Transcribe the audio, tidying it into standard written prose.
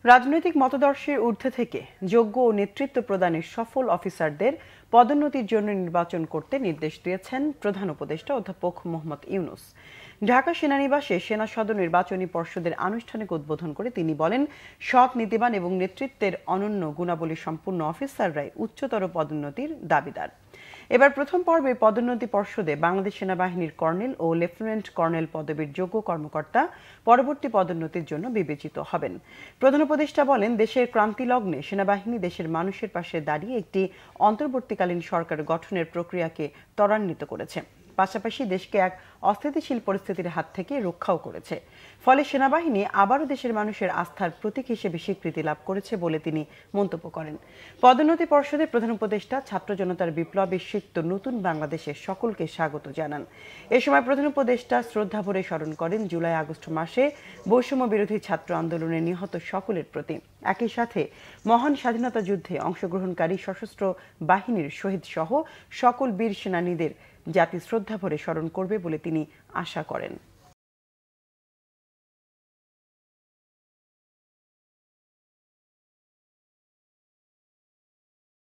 রাজনৈতিক মতাদর্শের ঊর্ধ্বে থেকে যোগ্য ও নেতৃত্ব প্রদানের সফল অফিসারদের পদোন্নতির জন্য নির্বাচন করতে নির্দেশ দিয়েছেন প্রধান উপদেষ্টা অধ্যাপক মোহাম্মদ ইউনূস। ঢাকা সেনানিবাসে সেনা সদর নির্বাচনী পর্ষদের আনুষ্ঠানিক উদ্বোধন করে তিনি বলেন, সৎ, নীতিবান এবং নেতৃত্বের অনন্য গুণাবলী সম্পন্ন অফিসাররাই উচ্চতর পদোন্নতির দাবিদার। এবার প্রথম পর্বে পদোন্নতি পর্ষদে বাংলাদেশ সেনাবাহিনীর কর্নেল ও লেফটেন্যান্ট কর্নেল পদবীর যোগ্য কর্মকর্তা পরবর্তী পদোন্নতির জন্য বিবেচিত হবেন। প্রধান উপদেষ্টা বলেন, দেশের ক্রান্তি লগ্নে সেনাবাহিনী দেশের মানুষের পাশে দাঁড়িয়ে একটি অন্তর্বর্তীকালীন সরকার গঠনের প্রক্রিয়াকে ত্বরান্বিত করেছে, পাশাপাশি দেশকে এক অস্থিতিশীল পরিস্থিতির হাত থেকে রক্ষাও করেছে। ফলে সেনাবাহিনী আবারও দেশের মানুষের আস্থার প্রতীক হিসেবে স্বীকৃতি লাভ করেছে বলে তিনি মন্তব্য করেন। পদোন্নতি পর্ষদে প্রধান উপদেষ্টা ছাত্র জনতার বিপ্লবে সিক্ত নতুন বাংলাদেশের সকলকে স্বাগত জানান। এ সময় প্রধান উপদেষ্টা শ্রদ্ধাভরে স্মরণ করেন জুলাই আগস্ট মাসে বৈষম্য বিরোধী ছাত্র আন্দোলনে নিহত সকলের প্রতি। একই সাথে মহান স্বাধীনতা যুদ্ধে অংশগ্রহণকারী সশস্ত্র বাহিনীর শহীদ সহ সকল বীর সেনানীদের জাতি শ্রদ্ধাভরে স্মরণ করবে বলে তিনি আশা করেন।